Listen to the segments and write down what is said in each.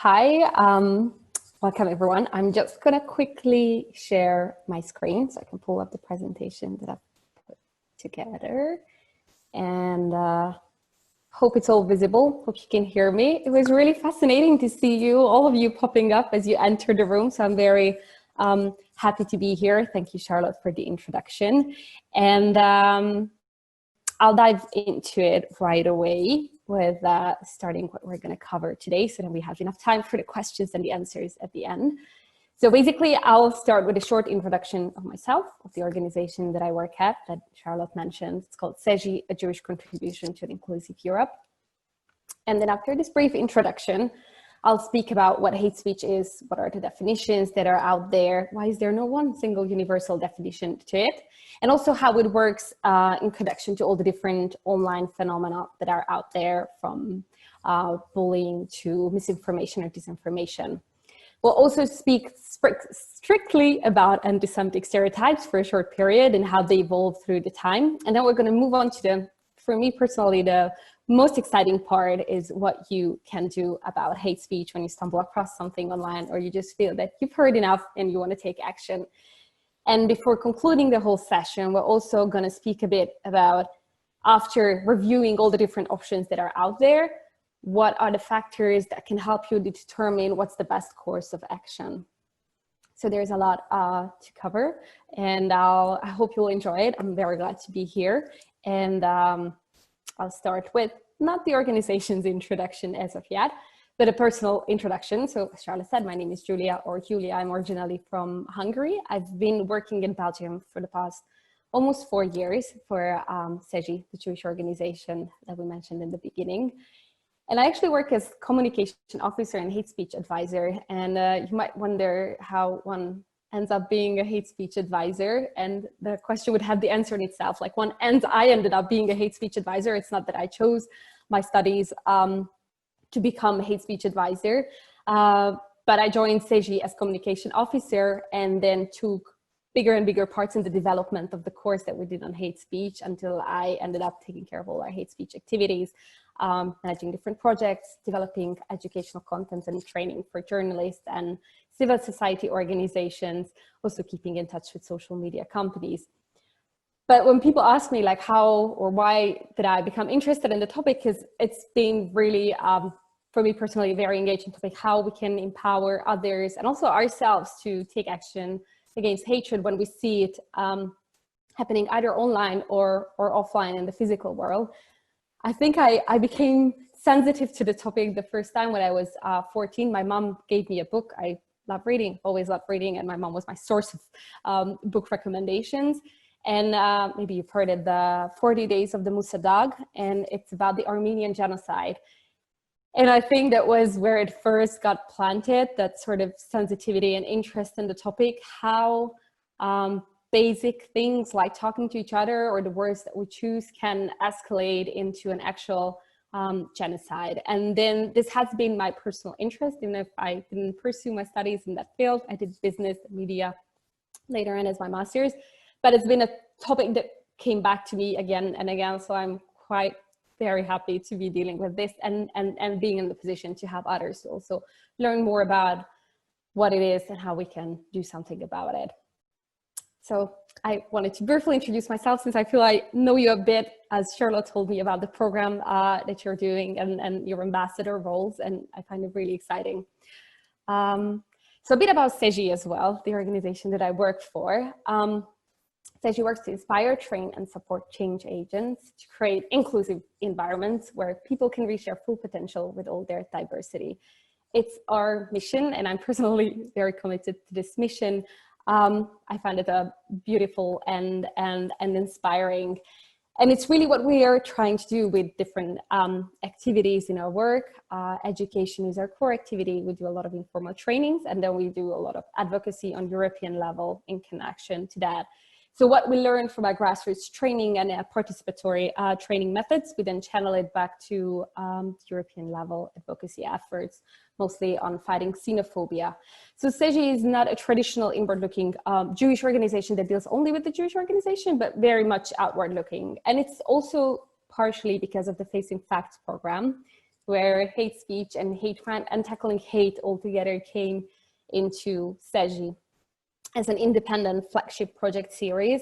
Hi, welcome everyone. I'm just gonna quickly share my screen so I can pull up the presentation that I've put together, and hope it's all visible. Hope you can hear me. It was really fascinating to see you, all of you popping up as you enter the room. So I'm very happy to be here. Thank you, Charlotte, for the introduction. And I'll dive into it right away with starting what we're going to cover today, so that we have enough time for the questions and the answers at the end. So basically, I'll start with a short introduction of myself, of the organization that I work at, that Charlotte mentioned. It's called CEJI, a Jewish Contribution to an Inclusive Europe. And then after this brief introduction, I'll speak about what hate speech is, what are the definitions that are out there, why is there no one single universal definition to it, and also how it works in connection to all the different online phenomena that are out there, from bullying to misinformation or disinformation. We'll also speak strictly about anti-Semitic stereotypes for a short period and how they evolve through the time. And then we're going to move on to the, for me personally, the most exciting part is what you can do about hate speech when you stumble across something online, or you just feel that you've heard enough and you want to take action. And before concluding the whole session, we're also going to speak a bit about, after reviewing all the different options that are out there, what are the factors that can help you determine what's the best course of action. So there's a lot to cover, and I hope you'll enjoy it. I'm very glad to be here. And I'll start with not the organization's introduction as of yet, but a personal introduction. So as Charlotte said, my name is Julia, or Julia. I'm originally from Hungary. I've been working in Belgium for the past almost 4 years for CEJI, the Jewish organization that we mentioned in the beginning. And I actually work as communication officer and hate speech advisor. And you might wonder how one ends up being a hate speech advisor, and the question would have the answer in itself. Like, I ended up being a hate speech advisor. It's not that I chose my studies to become a hate speech advisor, but I joined CEJI as communication officer, and then took bigger and bigger parts in the development of the course that we did on hate speech, until I ended up taking care of all our hate speech activities, managing different projects, developing educational content and training for journalists and civil society organizations, also keeping in touch with social media companies. But when people ask me, like, how or why did I become interested in the topic, because it's been really, for me personally, a very engaging topic, how we can empower others and also ourselves to take action against hatred when we see it happening either online or offline in the physical world. I think I became sensitive to the topic the first time when I was 14. My mom gave me a book. I love reading, always loved reading, and my mom was my source of book recommendations. And maybe you've heard it, the 40 Days of the Mozer, and it's about the Armenian genocide. And I think that was where it first got planted, that sort of sensitivity and interest in the topic, how basic things like talking to each other or the words that we choose can escalate into an actual genocide. And then this has been my personal interest. And if I didn't pursue my studies in that field, I did business and media later on as my master's, but it's been a topic that came back to me again and again. So I'm quite very happy to be dealing with this and being in the position to have others also learn more about what it is and how we can do something about it. So I wanted to briefly introduce myself, since I feel I know you a bit, as Charlotte told me about the program that you're doing and your ambassador roles, and I find it really exciting. So a bit about CEJI as well, the organization that I work for. CEJI works to inspire, train, and support change agents to create inclusive environments where people can reach their full potential with all their diversity. It's our mission, and I'm personally very committed to this mission. I find it beautiful and inspiring. And it's really what we are trying to do with different activities in our work. Education is our core activity. We do a lot of informal trainings, and then we do a lot of advocacy on European level in connection to that. So what we learn from our grassroots training and participatory training methods, we then channel it back to European level advocacy efforts, mostly on fighting xenophobia. So CEJI is not a traditional inward-looking Jewish organization that deals only with the Jewish organization, but very much outward-looking. And it's also partially because of the Facing Facts program, where hate speech and hate crime and tackling hate altogether came into CEJI as an independent flagship project series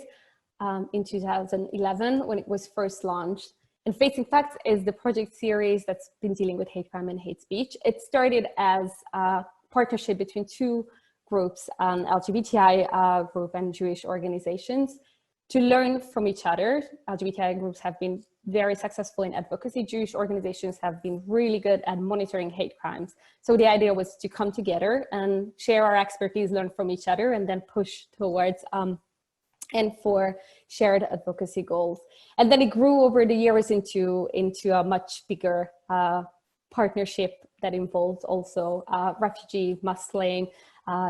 in 2011 when it was first launched. And Facing Facts is the project series that's been dealing with hate crime and hate speech. It started as a partnership between two groups, an LGBTI group and Jewish organizations, to learn from each other. LGBTI groups have been very successful in advocacy. Jewish organizations have been really good at monitoring hate crimes. So the idea was to come together and share our expertise, learn from each other, and then push towards and for shared advocacy goals. And then it grew over the years into a much bigger partnership that involves also refugee, Muslim,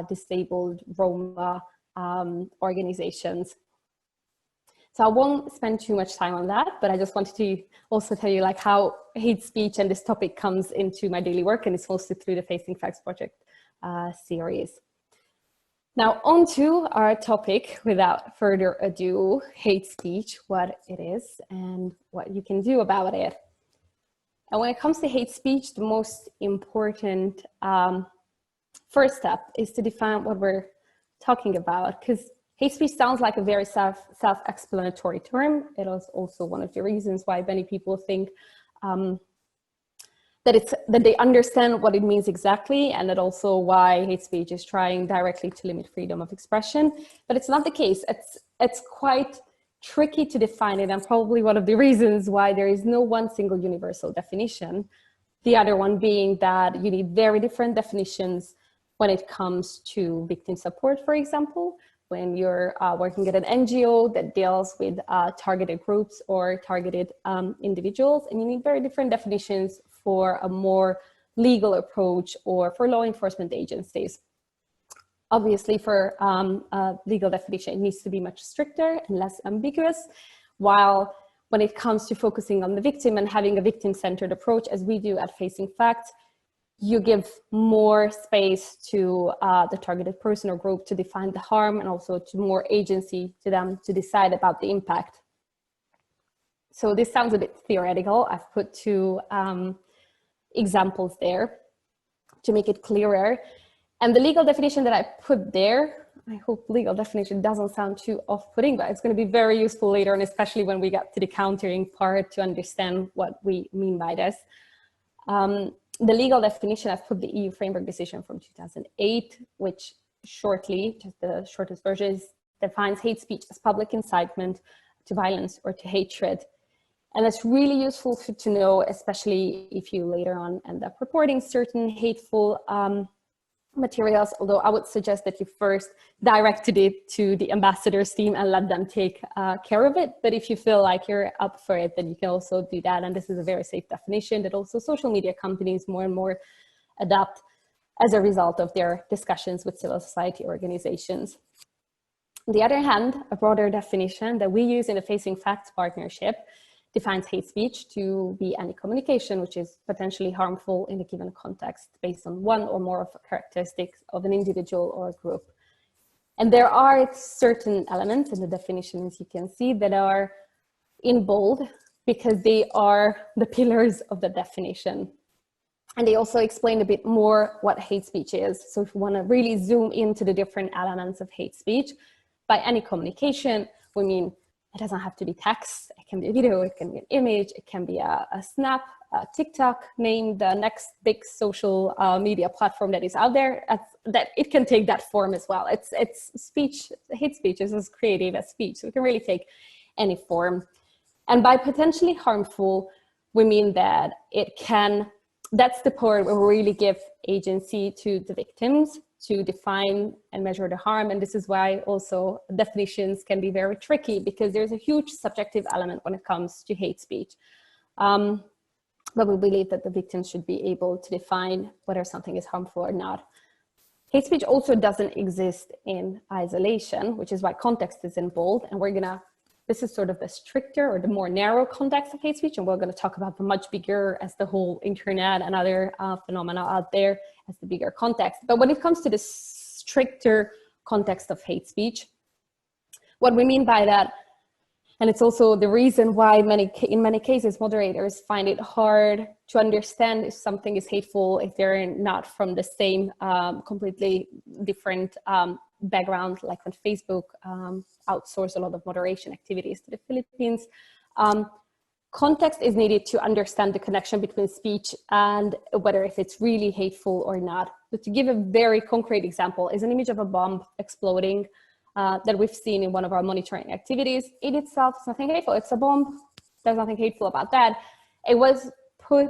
disabled, Roma organizations. So I won't spend too much time on that, but I just wanted to also tell you like how hate speech and this topic comes into my daily work, and it's mostly through the Facing Facts project series. Now on to our topic, without further ado, hate speech, what it is and what you can do about it. And when it comes to hate speech, the most important first step is to define what we're talking about, because hate speech sounds like a very self-explanatory term. It is also one of the reasons why many people think that they understand what it means exactly, and that also why hate speech is trying directly to limit freedom of expression. But it's not the case. It's quite tricky to define it, and probably one of the reasons why there is no one single universal definition. The other one being that you need very different definitions when it comes to victim support, for example, when you're working at an NGO that deals with targeted groups or targeted individuals, and you need very different definitions for a more legal approach or for law enforcement agencies. Obviously, for a legal definition, it needs to be much stricter and less ambiguous, while when it comes to focusing on the victim and having a victim-centered approach, as we do at Facing Facts, you give more space to the targeted person or group to define the harm, and also to more agency to them to decide about the impact. So this sounds a bit theoretical. I've put two examples there to make it clearer. And the legal definition that I put there, I hope legal definition doesn't sound too off-putting, but it's going to be very useful later on, especially when we get to the countering part, to understand what we mean by this. The legal definition, I've put the EU framework decision from 2008, which shortly, just the shortest version, defines hate speech as public incitement to violence or to hatred. And that's really useful to know, especially if you later on end up reporting certain hateful materials, although I would suggest that you first directed it to the ambassador's team and let them take care of it. But if you feel like you're up for it, then you can also do that. And this is a very safe definition that also social media companies more and more adopt as a result of their discussions with civil society organizations. On the other hand, a broader definition that we use in the Facing Facts partnership defines hate speech to be any communication which is potentially harmful in a given context based on one or more of the characteristics of an individual or a group. And there are certain elements in the definition, as you can see, that are in bold because they are the pillars of the definition. And they also explain a bit more what hate speech is. So if you want to really zoom into the different elements of hate speech, by any communication, we mean it doesn't have to be text, it can be a video, it can be an image, it can be a snap, a TikTok, name the next big social media platform that is out there, that it can take that form as well. It's speech, hate speech is as creative as speech, so it can really take any form. And by potentially harmful, we mean that it can, that's the part where we really give agency to the victims to define and measure the harm. And this is why also definitions can be very tricky, because there's a huge subjective element when it comes to hate speech. But we believe that the victims should be able to define whether something is harmful or not. Hate speech also doesn't exist in isolation, which is why context is involved. And we're gonna, this is sort of the stricter or the more narrow context of hate speech. And we're gonna talk about the much bigger as the whole internet and other phenomena out there as the bigger context. But when it comes to the stricter context of hate speech, what we mean by that, and it's also the reason why in many cases moderators find it hard to understand if something is hateful, if they're not from the same completely different background, like when Facebook outsourced a lot of moderation activities to the Philippines. Context is needed to understand the connection between speech and whether if it's really hateful or not. But to give a very concrete example is an image of a bomb exploding that we've seen in one of our monitoring activities. In itself, it's nothing hateful. It's a bomb. There's nothing hateful about that. It was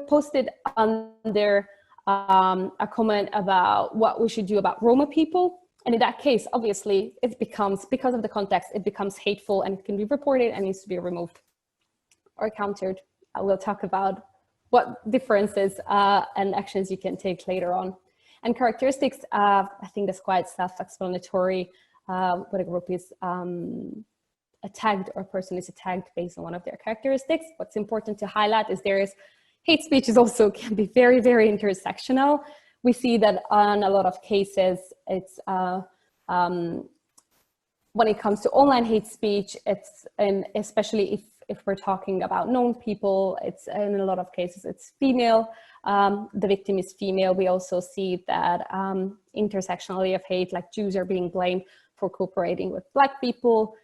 posted under a comment about what we should do about Roma people. And in that case, obviously, it becomes, because of the context, it becomes hateful and it can be reported and needs to be removed or countered. I will talk about what differences and actions you can take later on. And characteristics, I think that's quite self-explanatory. When a group is tagged or a person is tagged based on one of their characteristics. What's important to highlight is hate speech is also can be very, very intersectional. We see that on a lot of cases, it's when it comes to online hate speech, it's, and especially if we're talking about known people, it's in a lot of cases, it's female. The victim is female. We also see that intersectionality of hate, like Jews are being blamed for cooperating with Black people.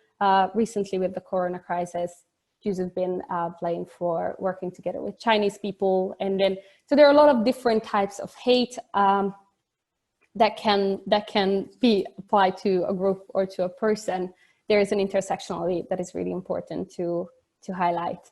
Recently with the Corona crisis, Jews have been blamed for working together with Chinese people. And then, so there are a lot of different types of hate that can be applied to a group or to a person. There is an intersectionality that is really important to highlight.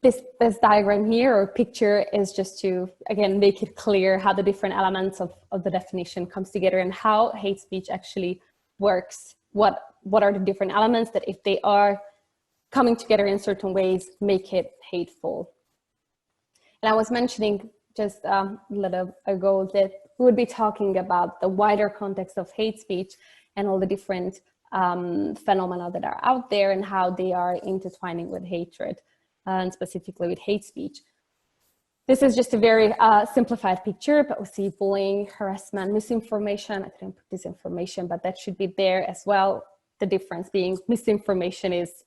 This diagram here or picture is just to, again, make it clear how the different elements of the definition comes together and how hate speech actually works. What are the different elements that, if they are coming together in certain ways, make it hateful. And I was mentioning just a little ago that we would be talking about the wider context of hate speech and all the different phenomena that are out there and how they are intertwining with hatred and specifically with hate speech. This is just a very simplified picture, but we see bullying, harassment, misinformation. I couldn't put disinformation, but that should be there as well. The difference being misinformation is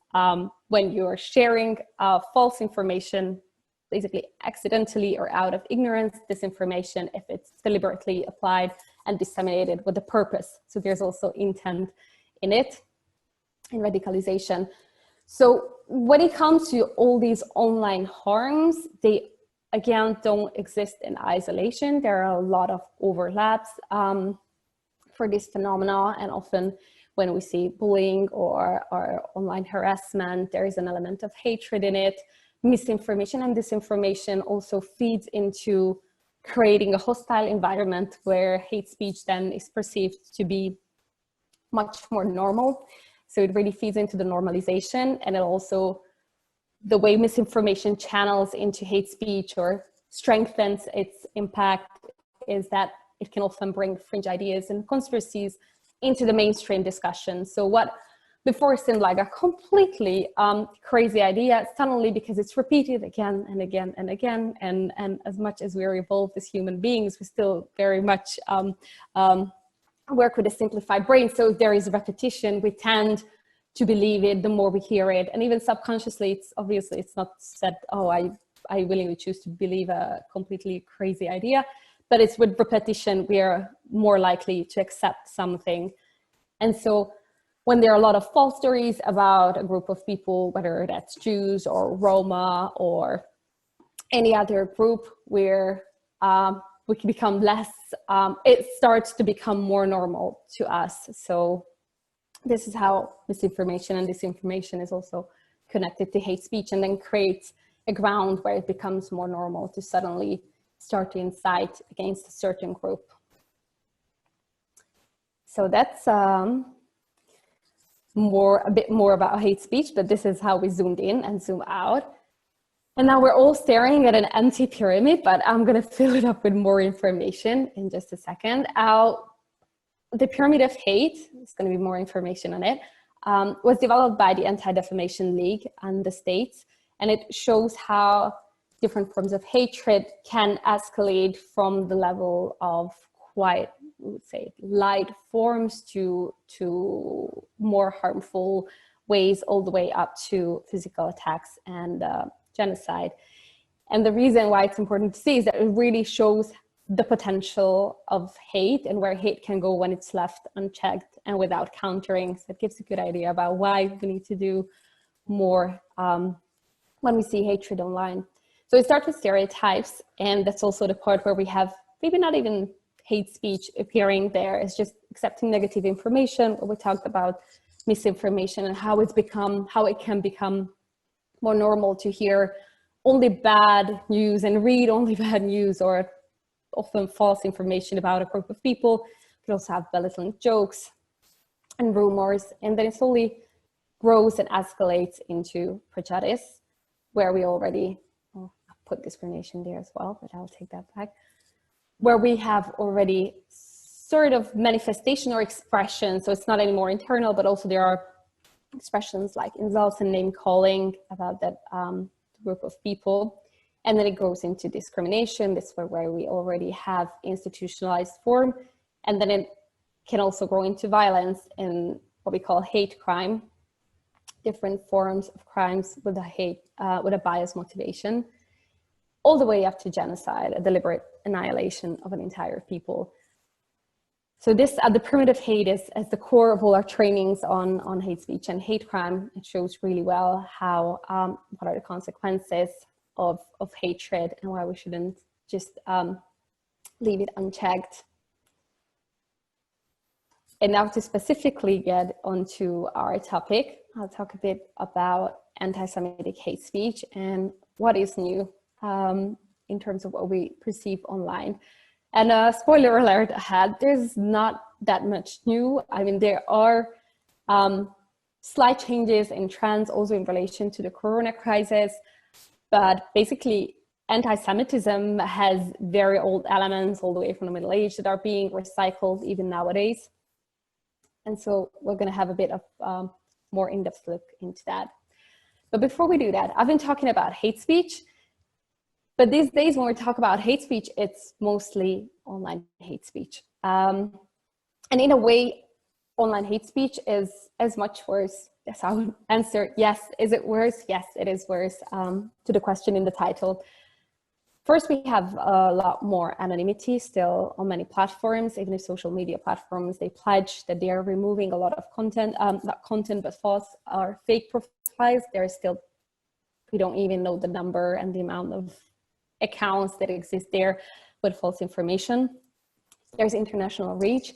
when you're sharing false information, basically accidentally or out of ignorance. Disinformation, if it's deliberately applied and disseminated with a purpose. So there's also intent in it, in radicalization. So when it comes to all these online harms, they again don't exist in isolation. There are a lot of overlaps for this phenomena, and often when we see bullying or online harassment, there is an element of hatred in it. Misinformation and disinformation also feeds into creating a hostile environment where hate speech then is perceived to be much more normal. So it really feeds into the normalization, and it also, the way misinformation channels into hate speech or strengthens its impact is that it can often bring fringe ideas and conspiracies into the mainstream discussion. So what before seemed like a completely crazy idea, suddenly, because it's repeated again and again and again, and as much as we're evolved as human beings, we still very much work with a simplified brain. So if there is repetition, we tend to believe it the more we hear it. And even subconsciously, it's obviously, it's not said, oh, I willingly choose to believe a completely crazy idea, but it's with repetition, we are more likely to accept something. And so when there are a lot of false stories about a group of people, whether that's Jews or Roma or any other group, where we can become less, it starts to become more normal to us. So this is how misinformation and disinformation is also connected to hate speech, and then creates a ground where it becomes more normal to suddenly start to incite against a certain group. So that's a bit more about hate speech, but this is how we zoomed in and zoom out. And now we're all staring at an empty pyramid, but I'm going to fill it up with more information in just a second. The pyramid of hate, there's going to be more information on it, was developed by the Anti-Defamation League and the States, and it shows how different forms of hatred can escalate from the level of quite, we would say, light forms to more harmful ways, all the way up to physical attacks and genocide. And the reason why it's important to see is that it really shows the potential of hate and where hate can go when it's left unchecked and without countering. So it gives a good idea about why we need to do more when we see hatred online. So it starts with stereotypes, and that's also the part where we have maybe not even hate speech appearing there. It's just accepting negative information, where we talked about misinformation and how it can become more normal to hear only bad news and read only bad news, or often false information about a group of people. We also have belittling jokes and rumors, and then it slowly grows and escalates into prejudice, where we already, I put discrimination there as well, but I'll take that back, where we have already sort of manifestation or expression. So it's not anymore internal, but also there are expressions like insults and name calling about that group of people. And then it goes into discrimination. This is where we already have institutionalized form. And then it can also grow into violence and what we call hate crime, different forms of crimes with a biased motivation, all the way up to genocide, a deliberate annihilation of an entire people. So this, the primitive hate is at the core of all our trainings on hate speech and hate crime. It shows really well how, what are the consequences of hatred and why we shouldn't just leave it unchecked. And now to specifically get onto our topic, I'll talk a bit about anti-Semitic hate speech and what is new in terms of what we perceive online. And spoiler alert ahead, there's not that much new. I mean, there are slight changes in trends also in relation to the Corona crisis, but basically anti-Semitism has very old elements all the way from the Middle Age that are being recycled even nowadays. And so we're going to have a bit of more in-depth look into that. But before we do that, I've been talking about hate speech, but these days when we talk about hate speech, it's mostly online hate speech. And in a way, online hate speech is as much worse. Yes, I would answer, yes. Is it worse? Yes, it is worse, to the question in the title. First, we have a lot more anonymity still on many platforms. Even if social media platforms, they pledge that they are removing a lot of content, not content, but false or fake profiles. There is still, we don't even know the number and the amount of accounts that exist there with false information. There's international reach.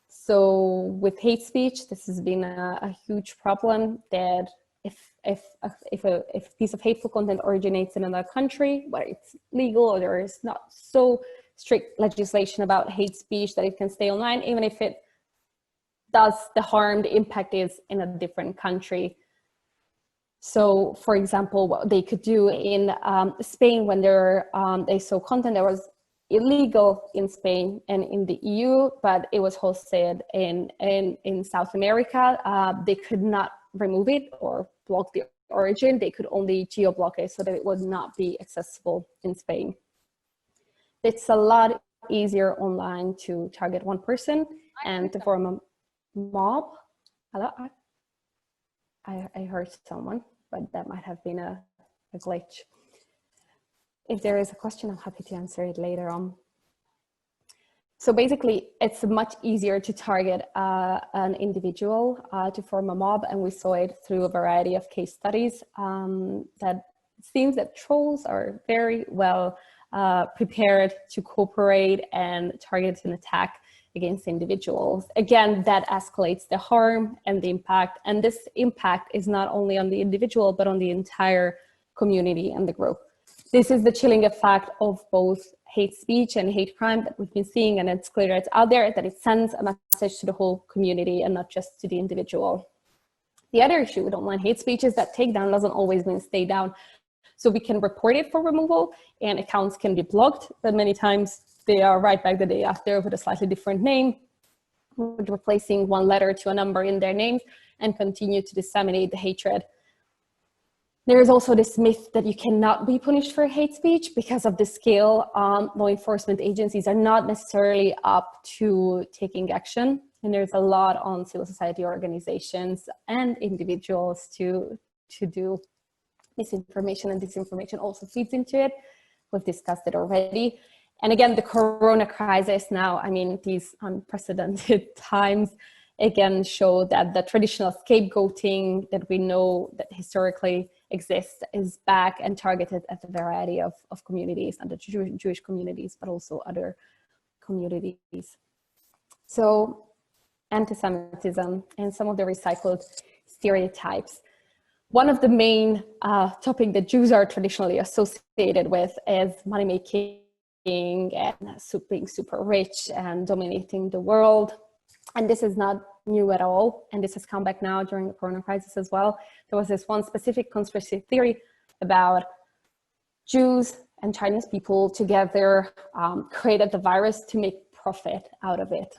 So with hate speech, this has been a huge problem, that if a piece of hateful content originates in another country, where it's legal or there is not so strict legislation about hate speech that it can stay online, even if it does the harm, the impact is in a different country. So for example, what they could do in Spain when they saw content that was illegal in Spain and in the EU, but it was hosted in South America, they could not remove it or block the origin. They could only geo-block it so that it would not be accessible in Spain. It's a lot easier online to target one person and to form a mob. Hello? I heard someone, but that might have been a glitch. If there is a question, I'm happy to answer it later on. So basically, it's much easier to target an individual to form a mob, and we saw it through a variety of case studies that it seems that trolls are very well prepared to cooperate and target an attack against individuals. Again, that escalates the harm and the impact, and this impact is not only on the individual, but on the entire community and the group. This is the chilling effect of both hate speech and hate crime that we've been seeing, and it's clear it's out there, that it sends a message to the whole community and not just to the individual. The other issue with online hate speech is that takedown doesn't always mean stay down. So we can report it for removal and accounts can be blocked, but many times they are right back the day after with a slightly different name, replacing one letter to a number in their names, and continue to disseminate the hatred. There is also this myth that you cannot be punished for hate speech because of the scale. Law enforcement agencies are not necessarily up to taking action, and there's a lot on civil society organizations and individuals to do. misinformation and disinformation also feeds into it. We've discussed it already. And again, the Corona crisis now, I mean, these unprecedented times, again, show that the traditional scapegoating that we know that historically exists is back and targeted at a variety of communities, and the Jewish communities, but also other communities. So anti-Semitism and some of the recycled stereotypes. One of the main topics that Jews are traditionally associated with is money-making and being super rich and dominating the world. And this is not new at all. And this has come back now during the Corona crisis as well. There was this one specific conspiracy theory about Jews and Chinese people together created the virus to make profit out of it.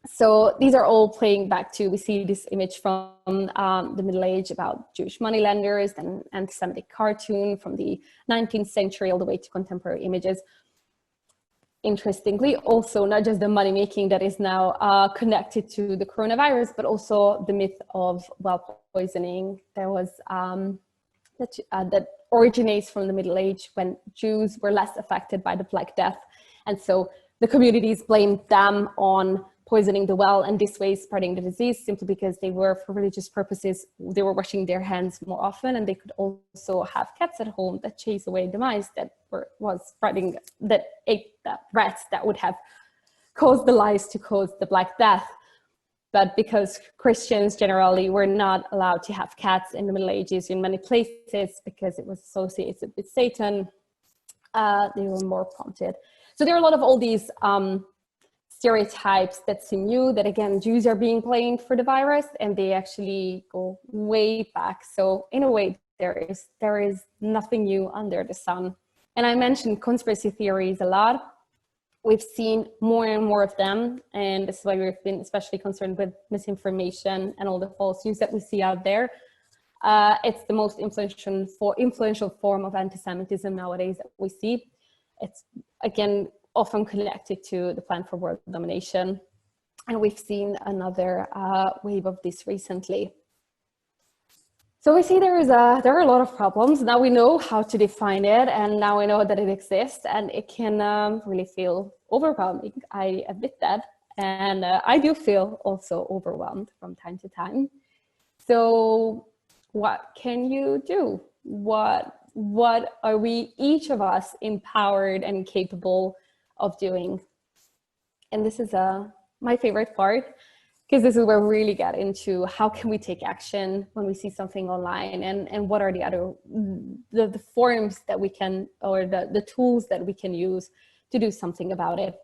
So these are all playing back to, we see this image from the Middle Age about Jewish moneylenders and anti-Semitic cartoon from the 19th century all the way to contemporary images. Interestingly, also not just the money-making that is now connected to the coronavirus, but also the myth of well poisoning. There was that originates from the Middle Age when Jews were less affected by the Black Death. And so the communities blamed them on poisoning the well and this way spreading the disease, simply because they were, for religious purposes, they were washing their hands more often, and they could also have cats at home that chase away the mice that was spreading, that ate the rats that would have caused the lice to cause the Black Death. But because Christians generally were not allowed to have cats in the Middle Ages in many places because it was associated with Satan, they were more prompted. So there are a lot of all these stereotypes that seem new, that again, Jews are being blamed for the virus, and they actually go way back. So in a way, there is nothing new under the sun. And I mentioned conspiracy theories a lot. We've seen more and more of them, and this is why we've been especially concerned with misinformation and all the false news that we see out there. It's the most influential form of anti-Semitism nowadays that we see. It's, again, often connected to the plan for world domination. And we've seen another wave of this recently. So we see there are a lot of problems. Now we know how to define it, and now we know that it exists, and it can really feel overwhelming. I admit that. And I do feel also overwhelmed from time to time. So what can you do? What are we, each of us, empowered and capable of doing? And this is my favorite part, because this is where we really get into how can we take action when we see something online, and what are the other the forms that we can, or the tools that we can use to do something about it.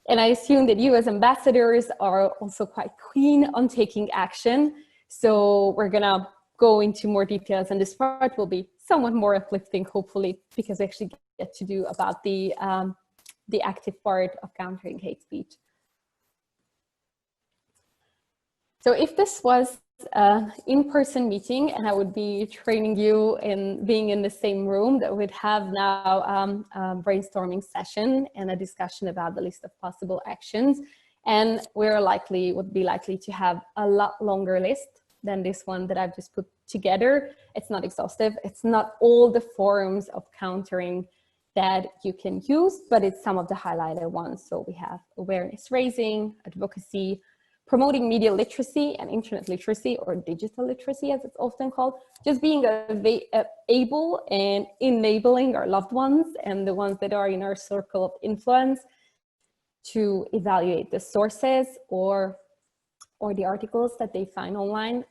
And I assume that you as ambassadors are also quite keen on taking action. So we're gonna go into more details, and this part will be somewhat more uplifting, hopefully, because we actually get to do about the active part of countering hate speech. So if this was an in-person meeting and I would be training you in being in the same room, that we'd have now a brainstorming session and a discussion about the list of possible actions. And would be likely to have a lot longer list than this one that I've just put together. It's not exhaustive. It's not all the forms of countering that you can use, but it's some of the highlighted ones. So we have awareness raising, advocacy, promoting media literacy and internet literacy, or digital literacy as it's often called, just being able and enabling our loved ones and the ones that are in our circle of influence to evaluate the sources or the articles that they find online.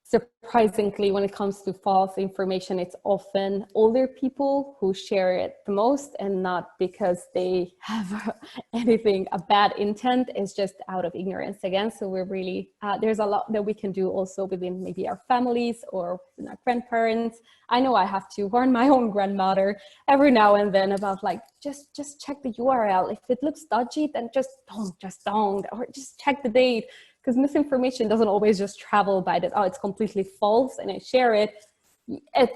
Surprisingly, when it comes to false information, it's often older people who share it the most, and not because they have a bad intent. It's just out of ignorance again. So we're really, there's a lot that we can do also within maybe our families or within our grandparents. I know I have to warn my own grandmother every now and then about, like, just check the URL. If it looks dodgy, then just don't, or just check the date. Because misinformation doesn't always just travel by that, oh, it's completely false and I share it.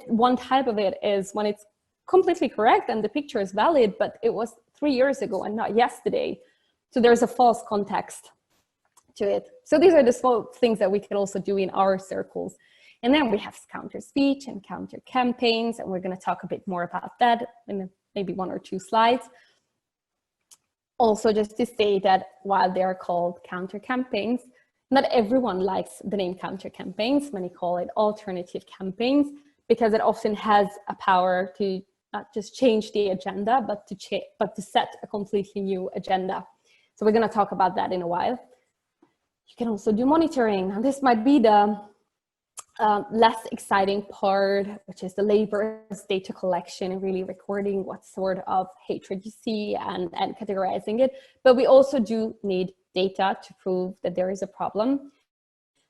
One type of it is when it's completely correct and the picture is valid, but it was 3 years ago and not yesterday. So there's a false context to it. So these are the small things that we can also do in our circles. And then we have counter speech and counter campaigns, and we're going to talk a bit more about that in maybe 1 or 2 slides. Also, just to say that while they are called counter campaigns, not everyone likes the name counter campaigns. Many call it alternative campaigns because it often has a power to not just change the agenda, but to set a completely new agenda. So we're going to talk about that in a while. You can also do monitoring. And this might be the less exciting part, which is the laborious data collection and really recording what sort of hatred you see and categorizing it. But we also do need data to prove that there is a problem.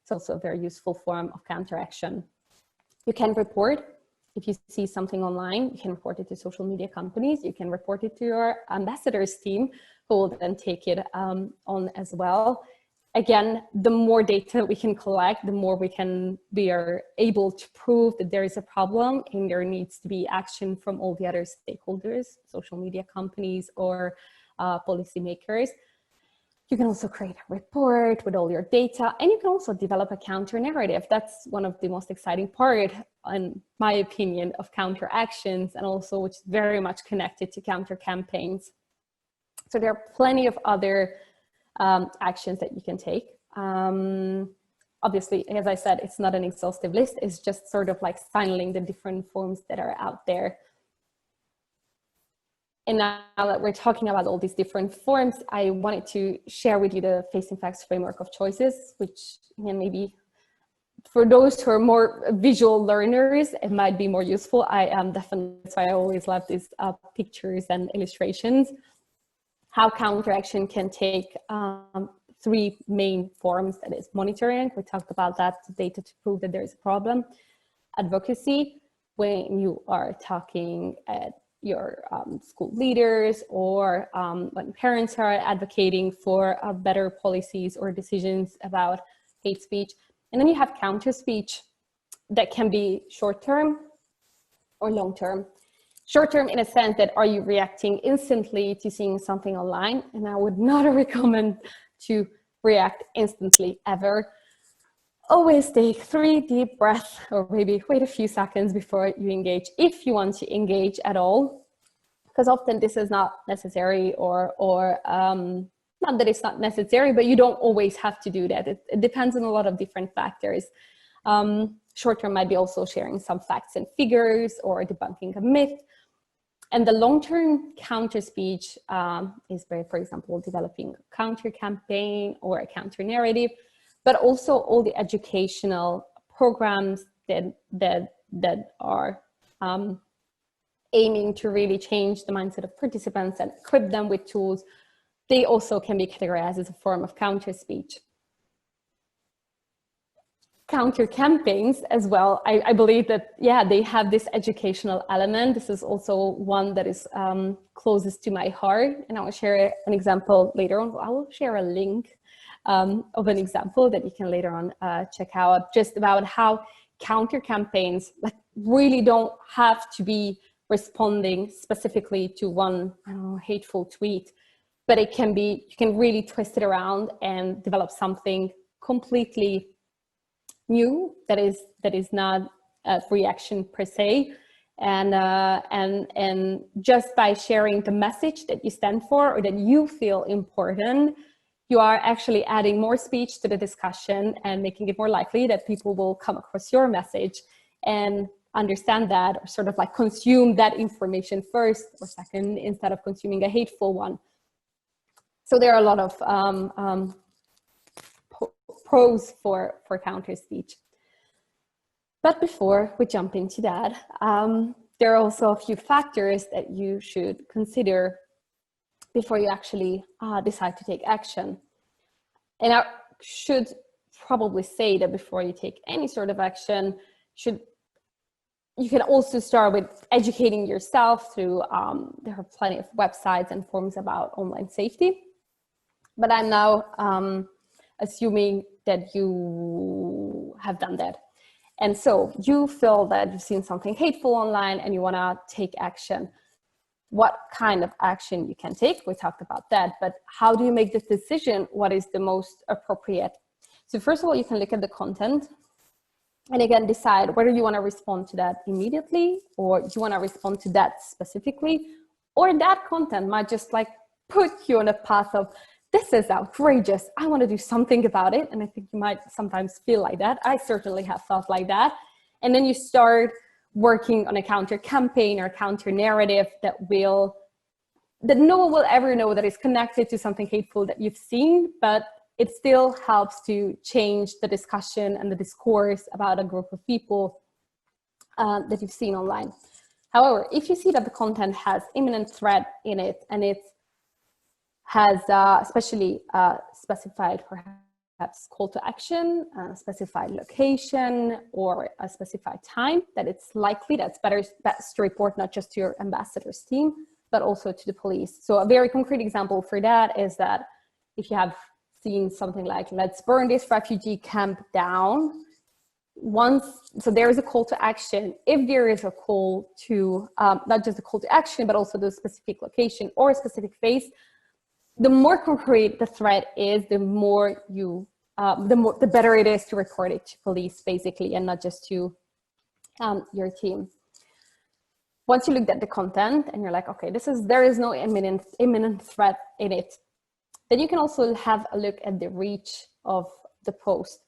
It's also a very useful form of counteraction. You can report. If you see something online, you can report it to social media companies. You can report it to your ambassadors team, who will then take it on as well. Again, the more data we can collect, the more we are able to prove that there is a problem and there needs to be action from all the other stakeholders, social media companies or policymakers. You can also create a report with all your data, and you can also develop a counter narrative. That's one of the most exciting part, in my opinion, of counter actions, and also which is very much connected to counter campaigns. So there are plenty of other actions that you can take. Obviously, as I said, it's not an exhaustive list. It's just sort of like signaling the different forms that are out there. And now that we're talking about all these different forms, I wanted to share with you the Facing Facts framework of choices, which maybe for those who are more visual learners, it might be more useful. I am definitely, that's why I always love these pictures and illustrations. How counteraction can take 3 main forms, that is monitoring, we talked about that, data to prove that there is a problem. Advocacy, when you are talking at your school leaders or when parents are advocating for better policies or decisions about hate speech. And then you have counter speech that can be short-term or long-term. Short-term in a sense that, are you reacting instantly to seeing something online? And I would not recommend to react instantly ever. Always take 3 deep breaths, or maybe wait a few seconds before you engage, if you want to engage at all, because often this is not necessary, or not that it's not necessary, but you don't always have to do that. It depends on a lot of different factors. Short-term might be also sharing some facts and figures or debunking a myth. And the long-term counter speech is very, for example, developing a counter campaign or a counter narrative, but also all the educational programs that are aiming to really change the mindset of participants and equip them with tools. They also can be categorized as a form of counter speech. Counter campaigns as well, I believe that, yeah, they have this educational element. This is also one that is closest to my heart, and I will share an example later on. I will share a link of an example that you can later on check out, just about how counter campaigns like really don't have to be responding specifically to one, I don't know, hateful tweet, but it can be, you can really twist it around and develop something completely new that is not a reaction per se, and just by sharing the message that you stand for or that you feel important, you are actually adding more speech to the discussion and making it more likely that people will come across your message and understand that, or sort of like consume that information first or second instead of consuming a hateful one. So there are a lot of pros for counter speech. But before we jump into that, there are also a few factors that you should consider before you actually decide to take action. And I should probably say that before you take any sort of action, you can also start with educating yourself through, there are plenty of websites and forums about online safety. But I'm now assuming that you have done that. And so you feel that you've seen something hateful online and you want to take action. What kind of action you can take? We talked about that, but how do you make this decision? What is the most appropriate? So first of all, you can look at the content. And again, decide whether you want to respond to that immediately, or you want to respond to that specifically, or that content might just like put you on a path of, this is outrageous, I want to do something about it. And I think you might sometimes feel like that. I certainly have felt like that. And then you start working on a counter campaign or counter narrative that no one will ever know that is connected to something hateful that you've seen, but it still helps to change the discussion and the discourse about a group of people that you've seen online. However, if you see that the content has imminent threat in it, and it has especially specified perhaps call to action, specified location, or a specified time, that it's likely that's best to report not just to your ambassador's team, but also to the police. So a very concrete example for that is that if you have seen something like, let's burn this refugee camp down, so there is a call to action. If there is a call to, not just a call to action, but also the specific location or a specific face, the more concrete the threat is, the better it is to report it to police, basically, and not just to your team. Once you looked at the content and you're like, okay, there is no imminent threat in it, then you can also have a look at the reach of the post.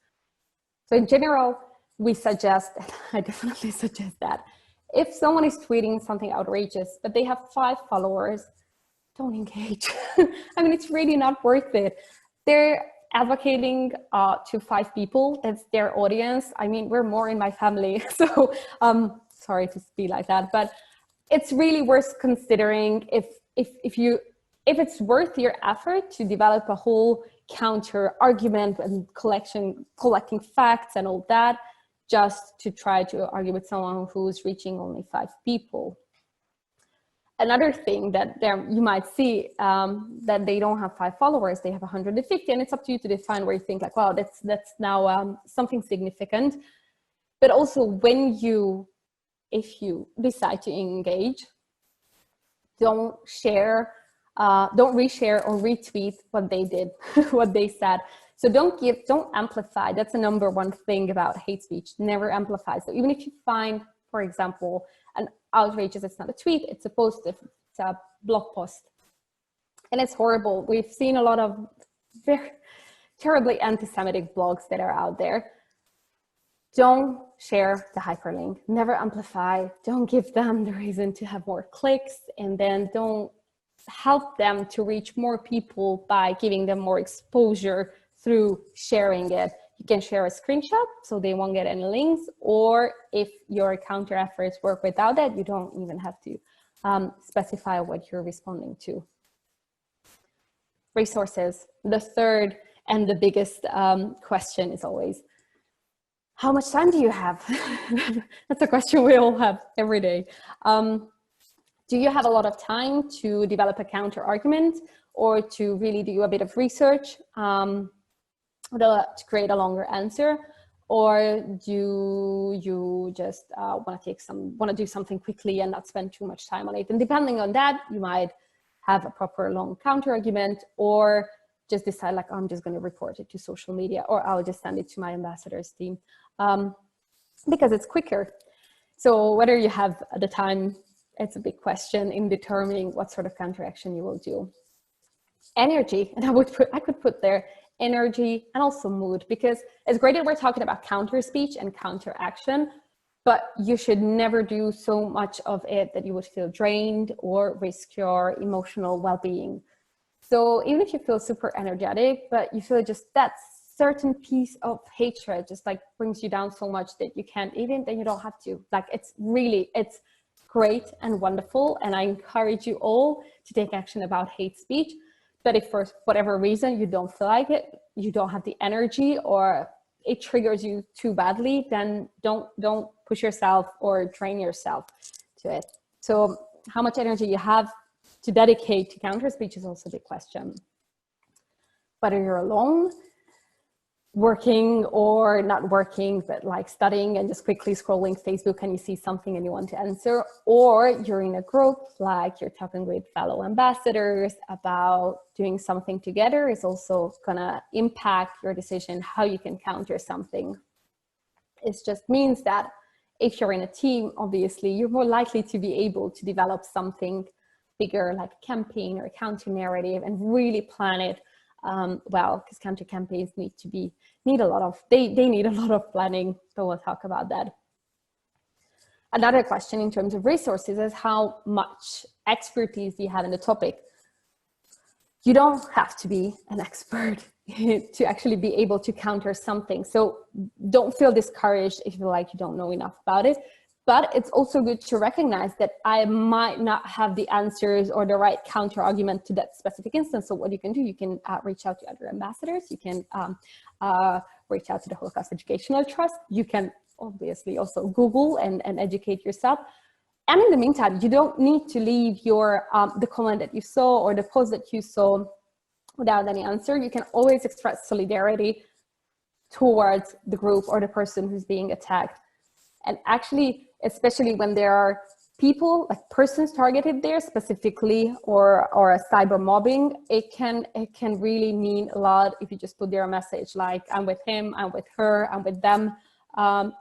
So in general, we suggest, I definitely suggest that, if someone is tweeting something outrageous, but they have 5 followers, don't engage. I mean, it's really not worth it. They're advocating to 5 people, that's their audience. I mean, we're more in my family, so sorry to be like that, but it's really worth considering if it's worth your effort to develop a whole counter argument and collecting facts and all that, just to try to argue with someone who's reaching only 5 people. Another thing that you might see, that they don't have 5 followers, they have 150, and it's up to you to define where you think like, wow, that's now something significant. But also if you decide to engage, don't reshare or retweet what they did, what they said. So don't amplify. That's the number one thing about hate speech. Never amplify. So even if you find, for example, an outrageous, it's not a tweet, it's a post, it's a blog post, and it's horrible. We've seen a lot of very terribly anti-Semitic blogs that are out there. Don't share the hyperlink, never amplify, don't give them the reason to have more clicks, and then don't help them to reach more people by giving them more exposure through sharing it. You can share a screenshot so they won't get any links, or if your counter efforts work without that, you don't even have to specify what you're responding to. Resources. The third and the biggest question is always, how much time do you have? That's a question we all have every day. Do you have a lot of time to develop a counter argument, or to really do a bit of research to create a longer answer? Or do you just want to do something quickly and not spend too much time on it? And depending on that, you might have a proper long counter argument, or just decide like, I'm just going to report it to social media, or I'll just send it to my ambassador's team, because it's quicker. So whether you have the time, it's a big question in determining what sort of counteraction you will do. Energy, and I could put there energy and also mood, because it's great that we're talking about counter speech and counteraction, but you should never do so much of it that you would feel drained or risk your emotional well-being. So even if you feel super energetic, but you feel just that certain piece of hatred just like brings you down so much that you can't even, then you don't have to. Like, it's great and wonderful, and I encourage you all to take action about hate speech. But if for whatever reason you don't feel like it, you don't have the energy, or it triggers you too badly, then don't push yourself or train yourself to it. So how much energy you have to dedicate to counter speech is also a big question. Whether you're alone, working or not working, but like studying and just quickly scrolling Facebook and you see something and you want to answer, or you're in a group, like you're talking with fellow ambassadors about doing something together, is also gonna impact your decision how you can counter something. It just means that if you're in a team, obviously, you're more likely to be able to develop something bigger, like a campaign or a counter narrative, and really plan it well, because counter campaigns need a lot of planning, but we'll talk about that. Another question in terms of resources is how much expertise do you have in the topic? You don't have to be an expert to actually be able to counter something. So don't feel discouraged if you feel like you don't know enough about it. But it's also good to recognize that I might not have the answers or the right counter argument to that specific instance. So what you can do, you can reach out to other ambassadors. You can reach out to the Holocaust Educational Trust. You can obviously also Google and educate yourself. And in the meantime, you don't need to leave your the comment that you saw or the post that you saw without any answer. You can always express solidarity towards the group or the person who's being attacked. And actually, especially when there are people, like persons targeted there specifically, or a cyber mobbing, it can really mean a lot if you just put there a message like, I'm with him, I'm with her, I'm with them.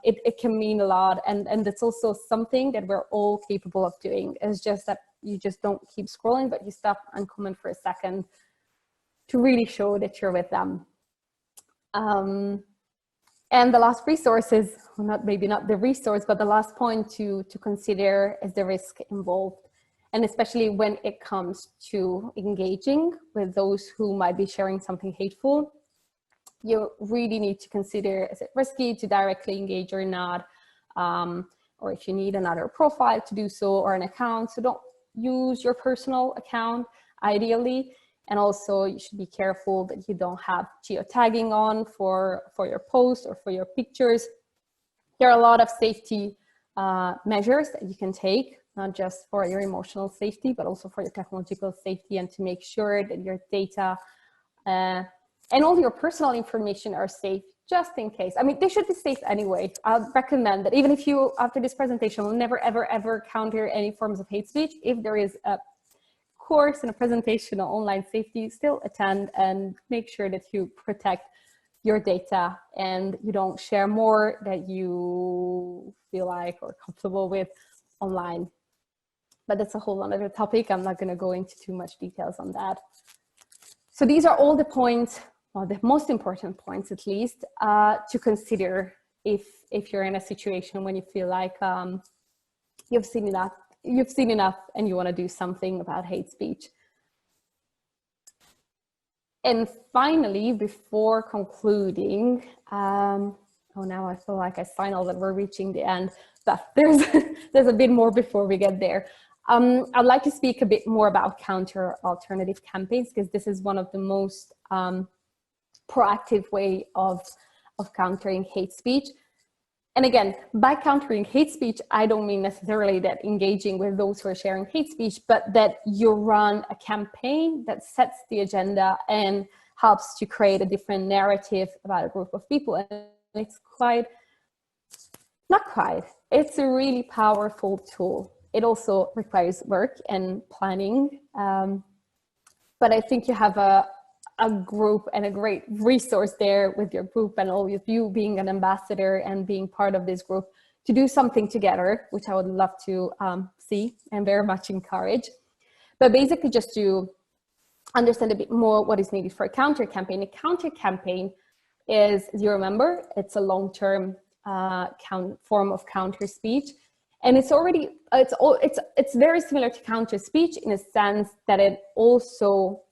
It can mean a lot, and it's also something that we're all capable of doing. It's just that you just don't keep scrolling, but you stop and comment for a second to really show that you're with them. And the last resource is, well, maybe not the resource, but the last point to consider is the risk involved. And especially when it comes to engaging with those who might be sharing something hateful, you really need to consider, is it risky to directly engage or not? Or if you need another profile to do so, or an account, so don't use your personal account, ideally. And also you should be careful that you don't have geotagging on for your posts or for your pictures. There are a lot of safety measures that you can take, not just for your emotional safety, but also for your technological safety, and to make sure that your data and all your personal information are safe, just in case. I mean, they should be safe anyway. I'd recommend that even if you, after this presentation, will never, ever, ever counter any forms of hate speech, if there is a course and a presentation on online safety, still attend and make sure that you protect your data and you don't share more that you feel like or comfortable with online. But that's a whole other topic. I'm not going to go into too much details on that. So these are all the points, well, the most important points at least, to consider if you're in a situation when you feel like you've seen enough and you want to do something about hate speech. And finally, before concluding, oh, now I feel like I signaled that we're reaching the end, but there's a bit more before we get there. I'd like to speak a bit more about counter alternative campaigns, because this is one of the most proactive way of countering hate speech. And again, by countering hate speech, I don't mean necessarily that engaging with those who are sharing hate speech, but that you run a campaign that sets the agenda and helps to create a different narrative about a group of people. And it's it's a really powerful tool. It also requires work and planning, but I think you have a group and a great resource there with your group, and all of you being an ambassador and being part of this group to do something together, which I would love to see and very much encourage. But basically, just to understand a bit more what is needed for a counter campaign. A counter campaign is, as you remember, it's a long-term form of counter speech. And it's very similar to counter speech in a sense that it also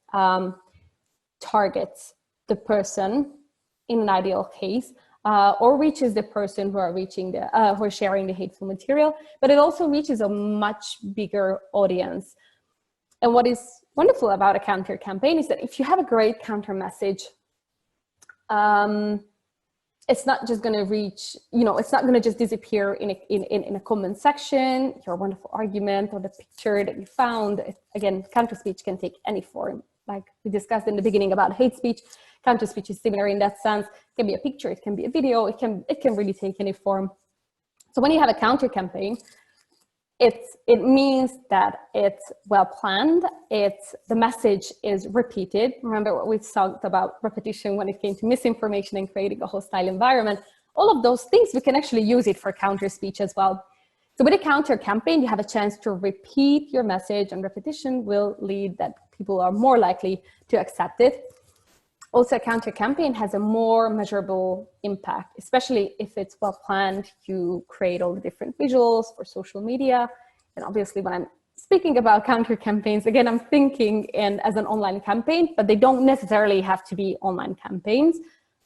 targets the person in an ideal case, or reaches the person who are sharing the hateful material, but it also reaches a much bigger audience. And what is wonderful about a counter campaign is that if you have a great counter message, it's not just going to reach, it's not going to just disappear in a comment section, your wonderful argument or the picture that you found. Again, counter speech can take any form. Like we discussed in the beginning about hate speech, counter speech is similar in that sense. It can be a picture, it can be a video, it can really take any form. So when you have a counter campaign, it means that it's well planned. The message is repeated. Remember what we talked about repetition when it came to misinformation and creating a hostile environment. all of those things, we can actually use it for counter speech as well. So with a counter campaign, you have a chance to repeat your message, and repetition will lead that people are more likely to accept it. Also, a counter campaign has a more measurable impact, especially if it's well planned. You create all the different visuals for social media. And obviously when I'm speaking about counter campaigns, again, I'm thinking as an online campaign, but they don't necessarily have to be online campaigns.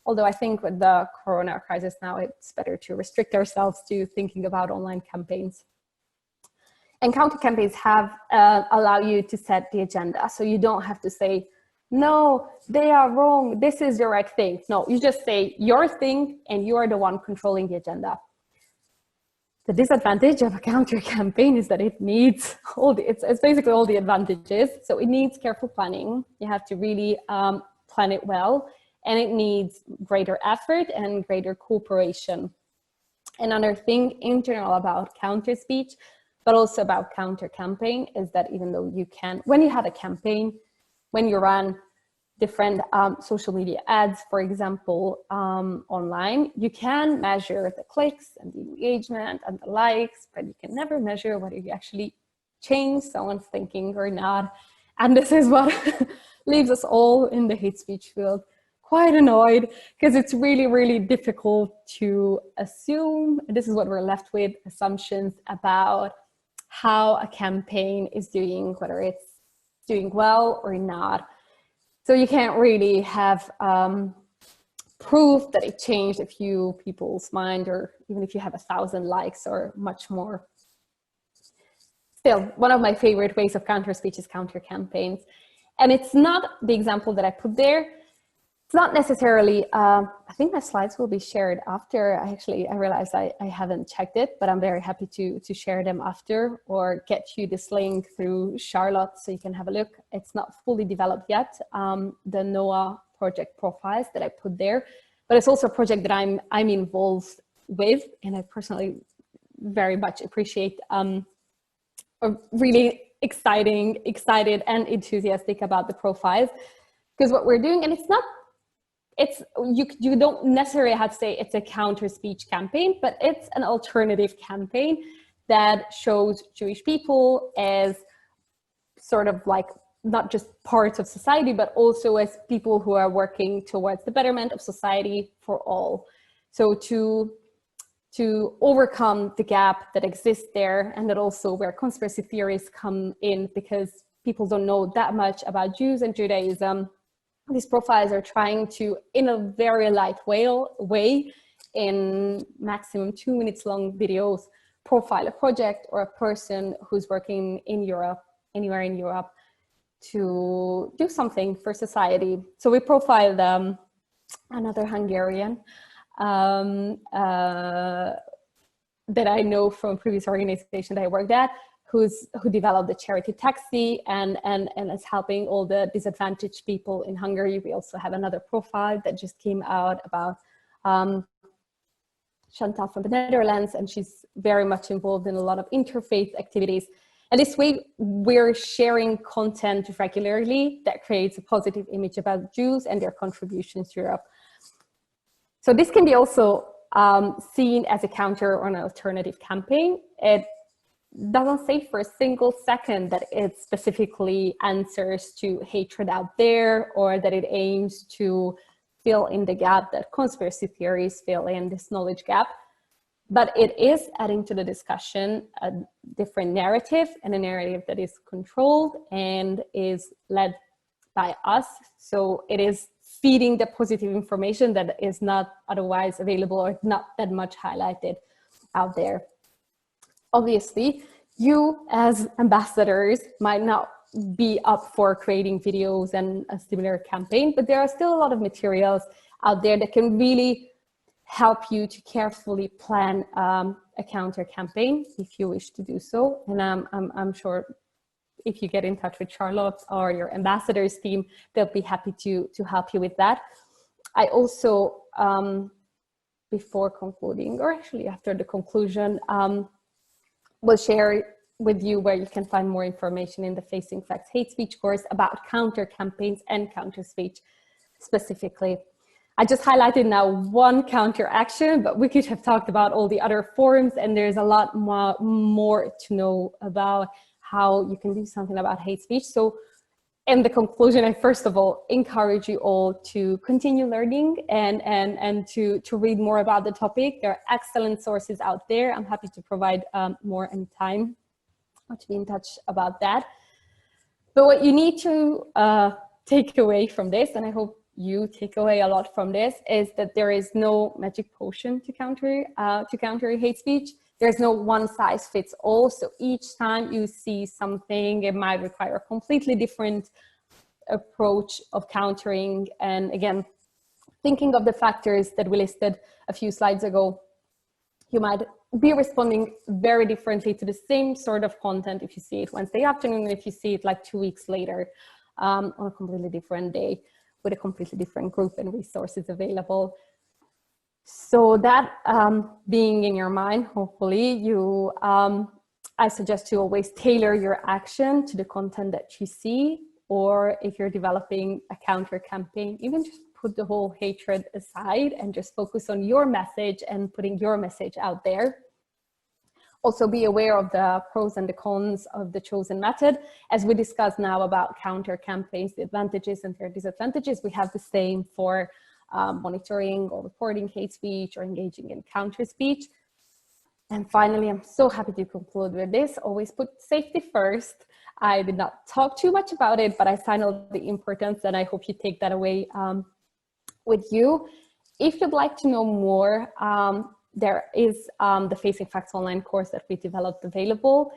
Although I think with the Corona crisis now, it's better to restrict ourselves to thinking about online campaigns. And counter campaigns have allow you to set the agenda. So you don't have to say, no, they are wrong, this is the right thing. No, you just say your thing and you are the one controlling the agenda. The disadvantage of a counter campaign is that it needs it's basically all the advantages. So it needs careful planning. You have to really plan it well, and it needs greater effort and greater cooperation. Another thing internal about counter speech, but also about counter campaign, is that even though you can, when you have a campaign, when you run different social media ads, for example, online, you can measure the clicks and the engagement and the likes, but you can never measure whether you actually change someone's thinking or not. And this is what leaves us all in the hate speech field quite annoyed, because it's really, really difficult to assume, and this is what we're left with, assumptions about how a campaign is doing, whether it's doing well or not. So you can't really have proof that it changed a few people's mind, or even if you have 1,000 likes or much more. Still, one of my favorite ways of counter speech is counter campaigns. And it's not the example that I put there. It's not necessarily, I think my slides will be shared after. I realized I haven't checked it, but I'm very happy to share them after, or get you this link through Charlotte so you can have a look. It's not fully developed yet, the NOAA project profiles that I put there, but it's also a project that I'm involved with, and I personally very much appreciate, really excited and enthusiastic about the profiles, because what we're doing, and you don't necessarily have to say it's a counter speech campaign, but it's an alternative campaign that shows Jewish people as sort of like not just parts of society, but also as people who are working towards the betterment of society for all. So to overcome the gap that exists there, and that also where conspiracy theories come in, because people don't know that much about Jews and Judaism. These profiles are trying to, in a very light way, in maximum 2 minutes long videos, profile a project or a person who's working in Europe, anywhere in Europe, to do something for society. So we profiled another Hungarian that I know from a previous organization that I worked at, who developed the charity taxi and is helping all the disadvantaged people in Hungary. We also have another profile that just came out about Chantal from the Netherlands, and she's very much involved in a lot of interfaith activities. And this way, we're sharing content regularly that creates a positive image about Jews and their contributions to Europe. So this can be also seen as a counter or an alternative campaign. It doesn't say for a single second that it specifically answers to hatred out there, or that it aims to fill in the gap that conspiracy theories fill in, this knowledge gap. But it is adding to the discussion a different narrative, and a narrative that is controlled and is led by us. So it is feeding the positive information that is not otherwise available or not that much highlighted out there. Obviously, you as ambassadors might not be up for creating videos and a similar campaign, but there are still a lot of materials out there that can really help you to carefully plan a counter campaign if you wish to do so. And I'm sure if you get in touch with Charlotte or your ambassadors team, they'll be happy to help you with that. I also, before concluding, or actually after the conclusion, we'll share with you where you can find more information in the Facing Facts Hate Speech course about counter campaigns and counter speech specifically. I just highlighted now one counteraction, but we could have talked about all the other forms, and there's a lot more to know about how you can do something about hate speech. So in the conclusion, I first of all encourage you all to continue learning and to read more about the topic. There are excellent sources out there. I'm happy to provide more anytime, or to be in touch about that. But what you need to take away from this, and I hope you take away a lot from this, is that there is no magic potion to counter hate speech. There's no one size fits all. So each time you see something, it might require a completely different approach of countering. And again, thinking of the factors that we listed a few slides ago, you might be responding very differently to the same sort of content if you see it Wednesday afternoon, and if you see it like 2 weeks later on a completely different day with a completely different group and resources available. So that being in your mind, hopefully you, I suggest you always tailor your action to the content that you see, or if you're developing a counter campaign, even just put the whole hatred aside and just focus on your message and putting your message out there. Also be aware of the pros and the cons of the chosen method. As we discussed now about counter campaigns, the advantages and their disadvantages, we have the same for monitoring or reporting hate speech or engaging in counter speech. And finally, I'm so happy to conclude with this. Always put safety first. I did not talk too much about it, but I signaled the importance, and I hope you take that away with you. If you'd like to know more, there is the Facing Facts online course that we developed available.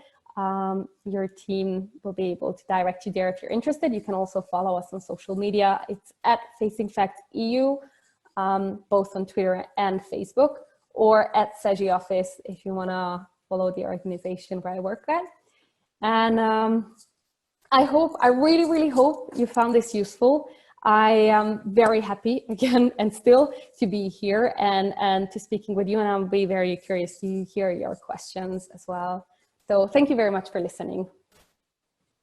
Your team will be able to direct you there if you're interested. You can also follow us on social media. It's at Facing Facts EU, both on Twitter and Facebook, or at CEJI office if you want to follow the organization where I work at. And I really, really hope you found this useful. I am very happy again and still to be here and to speaking with you, and I'll be very curious to hear your questions as well. So thank you very much for listening.